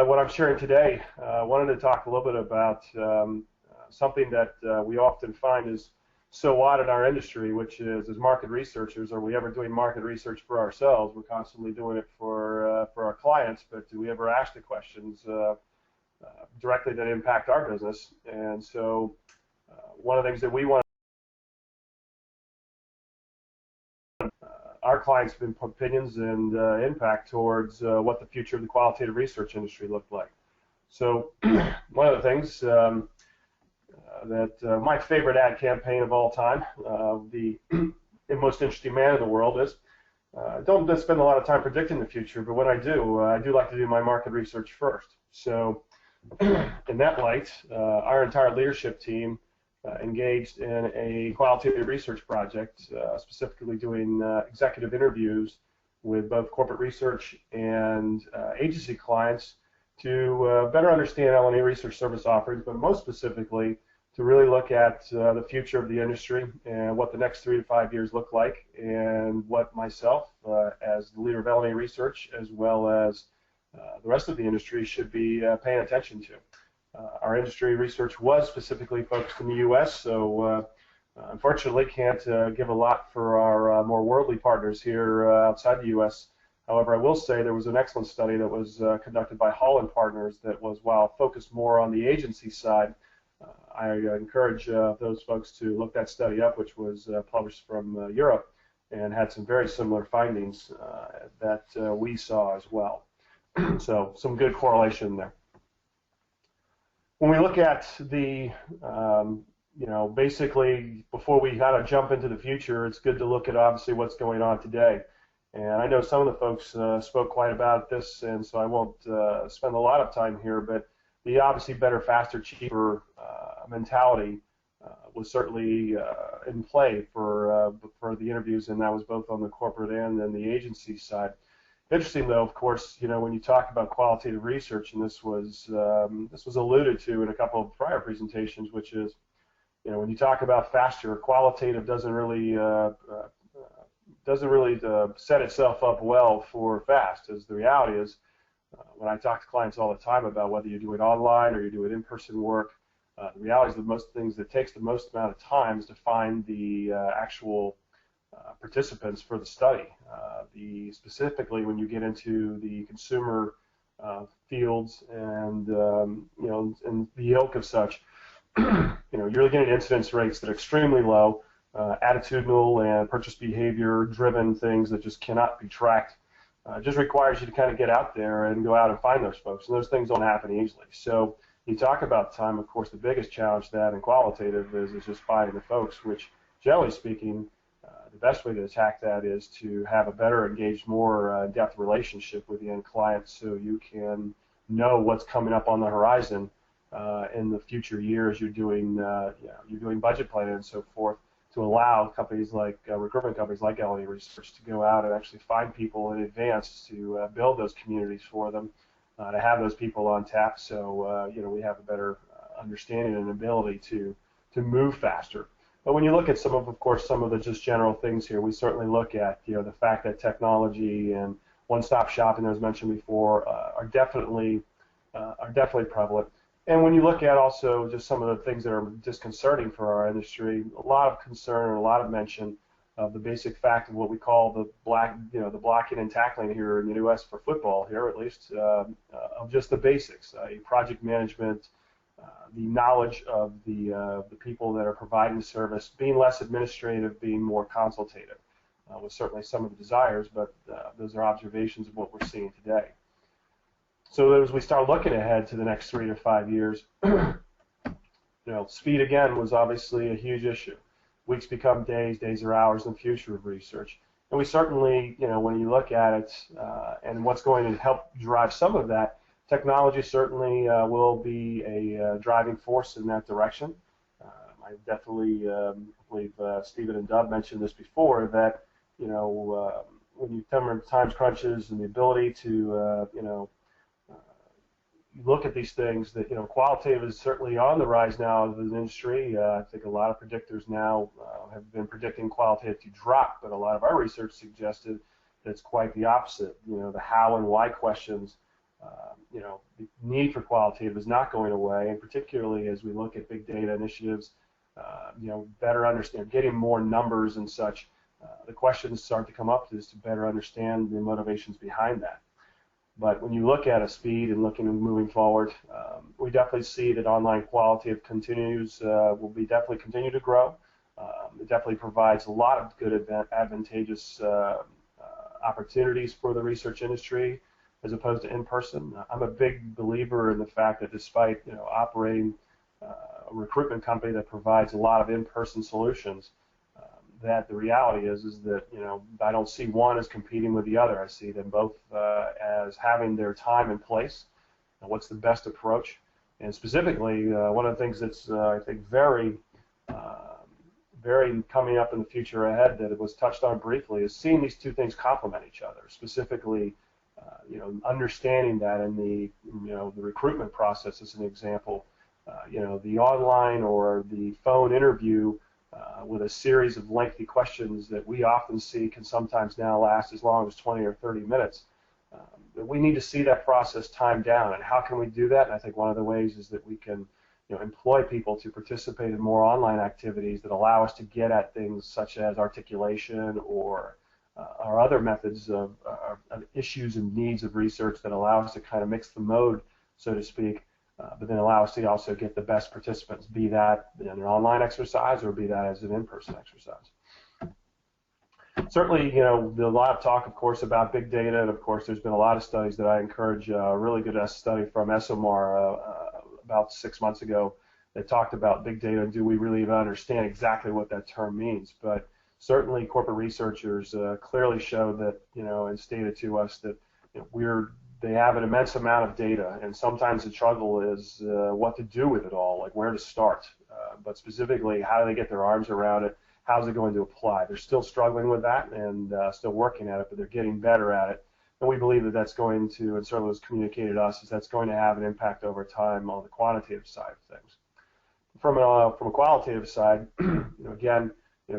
what I'm sharing today, I wanted to talk a little bit about something that we often find is so odd in our industry, which is, as market researchers, are we ever doing market research for ourselves? We're constantly doing it for our clients, but do we ever ask the questions directly that impact our business? And so one of the things that we want our clients have been opinions and impact towards what the future of the qualitative research industry looked like. So one of the things that my favorite ad campaign of all time, the most interesting man in the world is, don't spend a lot of time predicting the future, but when I do like to do my market research first. So in that light, our entire leadership team engaged in a qualitative research project, specifically doing executive interviews with both corporate research and agency clients to better understand L&E research service offerings, but most specifically to really look at the future of the industry and what the next 3 to 5 years look like, and what myself, as the leader of L&E research, as well as the rest of the industry, should be paying attention to. Our industry research was specifically focused in the U.S., so unfortunately can't give a lot for our more worldly partners here outside the U.S. However, I will say there was an excellent study that was conducted by Holland Partners that was, while focused more on the agency side, I encourage those folks to look that study up, which was published from Europe and had some very similar findings that we saw as well. So some good correlation there. When we look at the, basically before we kind of jump into the future, it's good to look at obviously what's going on today. And I know some of the folks spoke quite about this, and so I won't spend a lot of time here, but the obviously better, faster, cheaper mentality was certainly in play for the interviews, and that was both on the corporate end and the agency side. Interesting, though, of course, when you talk about qualitative research, and this was alluded to in a couple of prior presentations, which is, when you talk about faster, qualitative doesn't really set itself up well for fast. As the reality is, when I talk to clients all the time about whether you're doing online or you're doing in-person work, the reality is that most things that takes the most amount of time is to find the actual participants for the study. Specifically when you get into the consumer fields and and the ilk of such, you're looking at incidence rates that are extremely low, attitudinal and purchase behavior driven things that just cannot be tracked. It just requires you to kind of get out there and go out and find those folks, and those things don't happen easily. So you talk about time, of course, the biggest challenge to that in qualitative is just finding the folks, which, generally speaking, the best way to attack that is to have a better engaged, more in-depth relationship with the end client, so you can know what's coming up on the horizon in the future years. You're doing budget planning and so forth to allow companies like recruitment companies like L&E Research to go out and actually find people in advance to build those communities for them, to have those people on tap, so we have a better understanding and ability to move faster. But when you look at some of the just general things here, we certainly look at the fact that technology and one-stop shopping, as mentioned before, are definitely prevalent. And when you look at also just some of the things that are disconcerting for our industry, a lot of concern and a lot of mention of the basic fact of what we call the blocking and tackling here in the U.S. for football here, at least, of just the basics, project management. The knowledge of the people that are providing the service, being less administrative, being more consultative, was certainly some of the desires, but those are observations of what we're seeing today. So as we start looking ahead to the next 3 to 5 years, speed again was obviously a huge issue. Weeks become days, days are hours in the future of research. And we certainly, when you look at it and what's going to help drive some of that, technology certainly will be a driving force in that direction. I definitely believe Stephen and Dub mentioned this before, that when you come to times crunches and the ability to look at these things, that qualitative is certainly on the rise now as an industry. I think a lot of predictors now have been predicting qualitative to drop, but a lot of our research suggested that it's quite the opposite. The how and why questions the need for qualitative is not going away, and particularly as we look at big data initiatives, better understand, getting more numbers and such, the questions start to come up is to better understand the motivations behind that. But when you look at a speed and looking and moving forward, we definitely see that online qualitative will definitely continue to grow. It definitely provides a lot of good advantageous opportunities for the research industry as opposed to in person. I'm a big believer in the fact that despite operating a recruitment company that provides a lot of in-person solutions, that the reality is that I don't see one as competing with the other. I see them both as having their time and place. And what's the best approach? And specifically, one of the things that's I think very coming up in the future ahead that it was touched on briefly is seeing these two things complement each other. Specifically, understanding that in the recruitment process, as an example, the online or the phone interview with a series of lengthy questions that we often see can sometimes now last as long as 20 or 30 minutes. But we need to see that process timed down, and how can we do that? And I think one of the ways is that we can employ people to participate in more online activities that allow us to get at things such as articulation or other methods of issues and needs of research that allow us to kind of mix the mode, so to speak, but then allow us to also get the best participants, be that in an online exercise or be that as an in-person exercise. Certainly, there's a lot of talk, of course, about big data, and of course there's been a lot of studies that I encourage. A really good study from SMR about 6 months ago that talked about big data and do we really even understand exactly what that term means. But certainly corporate researchers clearly show that, and stated to us that they have an immense amount of data, and sometimes the struggle is what to do with it all, like where to start. But specifically, how do they get their arms around it? How's it going to apply? They're still struggling with that and still working at it, but they're getting better at it. And we believe that that's going to, and certainly was communicated to us, is that's going to have an impact over time on the quantitative side of things. From a qualitative side, again,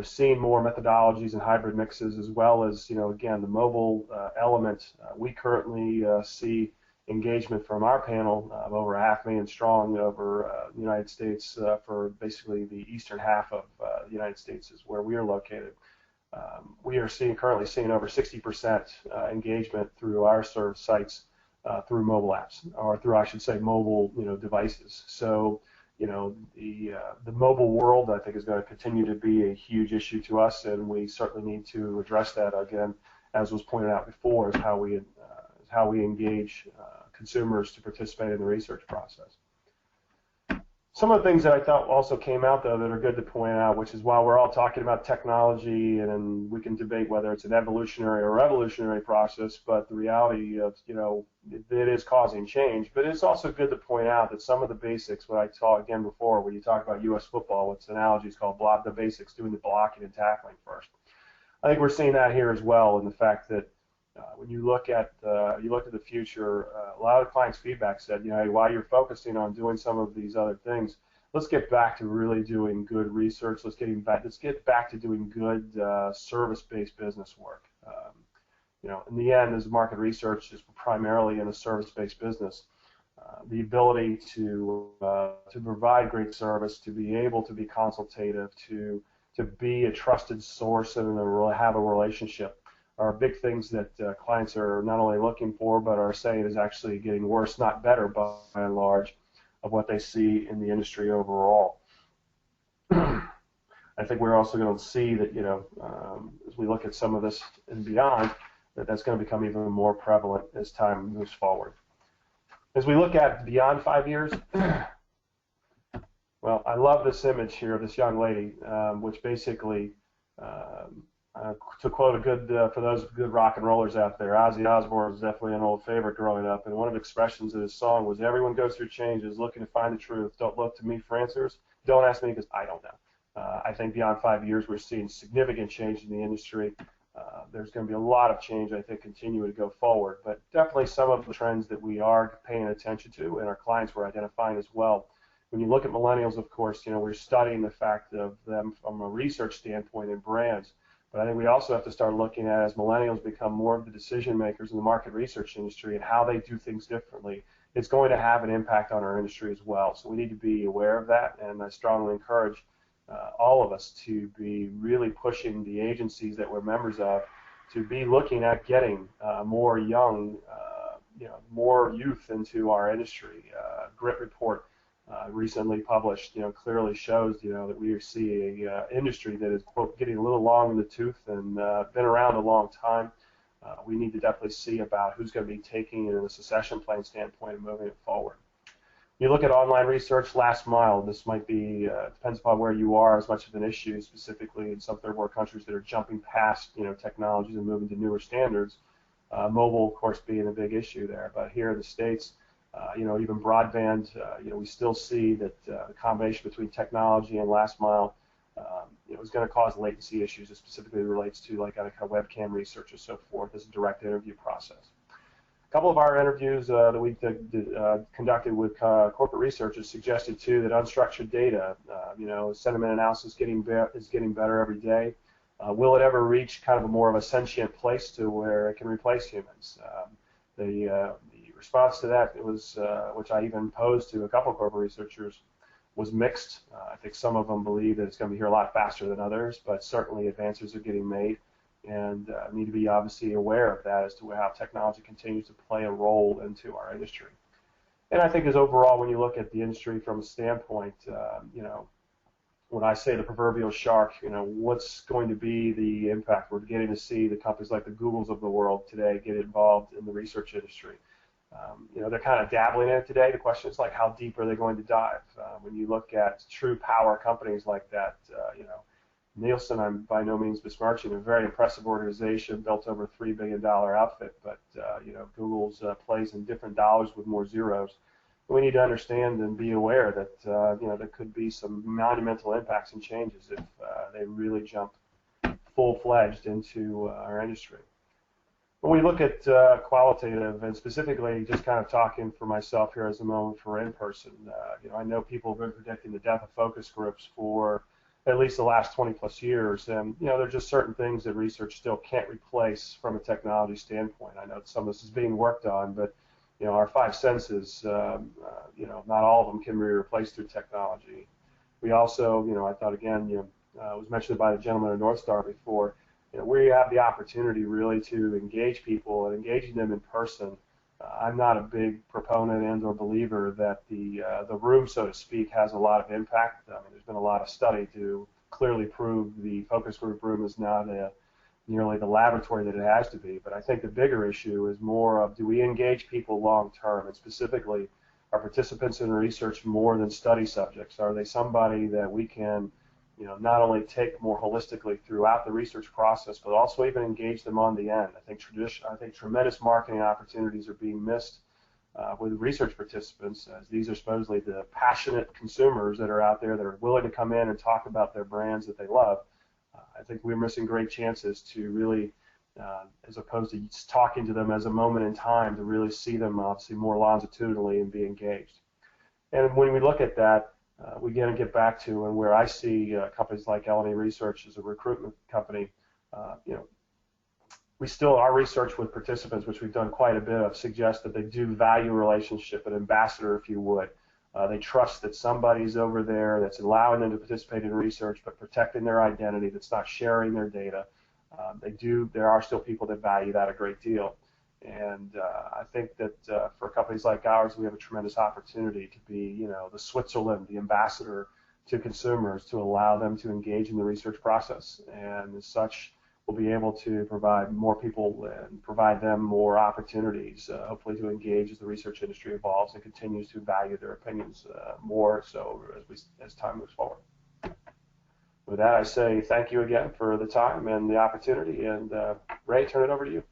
seeing more methodologies and hybrid mixes, as well as, again, the mobile element. We currently see engagement from our panel of over 500,000 strong over the United States for basically the eastern half of the United States is where we are located. We are currently seeing over 60% engagement through our served sites through mobile apps, or through, I should say, mobile devices. So the mobile world, I think, is going to continue to be a huge issue to us, and we certainly need to address that again, as was pointed out before, is how we engage consumers to participate in the research process. Some of the things that I thought also came out, though, that are good to point out, which is while we're all talking about technology, and we can debate whether it's an evolutionary or revolutionary process, but the reality of, it is causing change. But it's also good to point out that some of the basics, what I taught again before, when you talk about U.S. football, what's analogy is called the basics, doing the blocking and tackling first. I think we're seeing that here as well, in the fact that when you look at the future, a lot of clients' feedback said, while you're focusing on doing some of these other things, let's get back to really doing good research. Let's get back to doing good service-based business work. In the end, as market research is primarily in a service-based business, the ability to provide great service, to be able to be consultative, to be a trusted source and have a relationship, are big things that clients are not only looking for, but are saying is actually getting worse, not better, by and large, of what they see in the industry overall. I think we're also going to see that, as we look at some of this and beyond, that's going to become even more prevalent as time moves forward. As we look at beyond 5 years, well, I love this image here of this young lady, which basically, to quote a good, for those good rock and rollers out there, Ozzy Osbourne was definitely an old favorite growing up, and one of the expressions of his song was, "Everyone goes through changes, looking to find the truth. Don't look to me for answers. Don't ask me because I don't know." I think beyond 5 years, we're seeing significant change in the industry. There's going to be a lot of change, I think, continuing to go forward, but definitely some of the trends that we are paying attention to and our clients were identifying as well. When you look at millennials, of course, we're studying the fact of them from a research standpoint in brands. But I think we also have to start looking at, as millennials become more of the decision makers in the market research industry and how they do things differently, it's going to have an impact on our industry as well. So we need to be aware of that, and I strongly encourage all of us to be really pushing the agencies that we're members of to be looking at getting more young, more youth into our industry. Grit report recently published, clearly shows, that we see a industry that is, quote, getting a little long in the tooth and been around a long time. We need to definitely see about who's going to be taking it in a succession plan standpoint and moving it forward. You look at online research, last mile. This might be, depends upon where you are, as much of an issue, specifically in some third world countries that are jumping past, technologies and moving to newer standards. Mobile, of course, being a big issue there. But here in the States, even broadband, we still see that the combination between technology and last mile, is going to cause latency issues. It specifically relates to like kind of webcam research and so forth as a direct interview process. A couple of our interviews that we conducted with corporate researchers suggested too that unstructured data, sentiment analysis is getting better every day. Will it ever reach kind of a more of a sentient place to where it can replace humans? The response to that was, which I even posed to a couple of corporate researchers, was mixed. I think some of them believe that it's going to be here a lot faster than others, but certainly advances are getting made, and need to be obviously aware of that as to how technology continues to play a role into our industry. And I think as overall, when you look at the industry from a standpoint, when I say the proverbial shark, what's going to be the impact? We're getting to see the companies like the Googles of the world today get involved in the research industry. They're kind of dabbling in it today. The question is like, how deep are they going to dive? When you look at true power companies like that, Nielsen, I'm by no means besmirching, a very impressive organization, built over a $3 billion outfit, but Google's plays in different dollars with more zeros. We need to understand and be aware that there could be some monumental impacts and changes if they really jump full-fledged into our industry. When we look at qualitative, and specifically just kind of talking for myself here as a moment for in-person, I know people have been predicting the death of focus groups for at least the last 20 plus years, and there are just certain things that research still can't replace from a technology standpoint. I know some of this is being worked on, but our five senses, not all of them can be replaced through technology. We also, I thought again, was mentioned by the gentleman at North Star before, we have the opportunity really to engage people and engaging them in person. I'm not a big proponent and or believer that the room, so to speak, has a lot of impact. I mean, there's been a lot of study to clearly prove the focus group room is not nearly the laboratory that it has to be. But I think the bigger issue is more of, do we engage people long term, and specifically, are participants in research more than study subjects? Are they somebody that we can not only take more holistically throughout the research process, but also even engage them on the end? I think tremendous marketing opportunities are being missed with research participants, as these are supposedly the passionate consumers that are out there that are willing to come in and talk about their brands that they love. I think we're missing great chances to really, as opposed to just talking to them as a moment in time, to really see them obviously more longitudinally and be engaged. And when we look at that, we got to get back to, and where I see companies like L&E Research as a recruitment company, we still, our research with participants, which we've done quite a bit of, suggests that they do value a relationship, an ambassador, if you would. They trust that somebody's over there that's allowing them to participate in research, but protecting their identity, that's not sharing their data. There are still people that value that a great deal. And I think that for companies like ours, we have a tremendous opportunity to be, the Switzerland, the ambassador to consumers, to allow them to engage in the research process. And as such, we'll be able to provide more people and provide them more opportunities, hopefully to engage as the research industry evolves and continues to value their opinions more so as time moves forward. With that, I say thank you again for the time and the opportunity. And Ray, turn it over to you.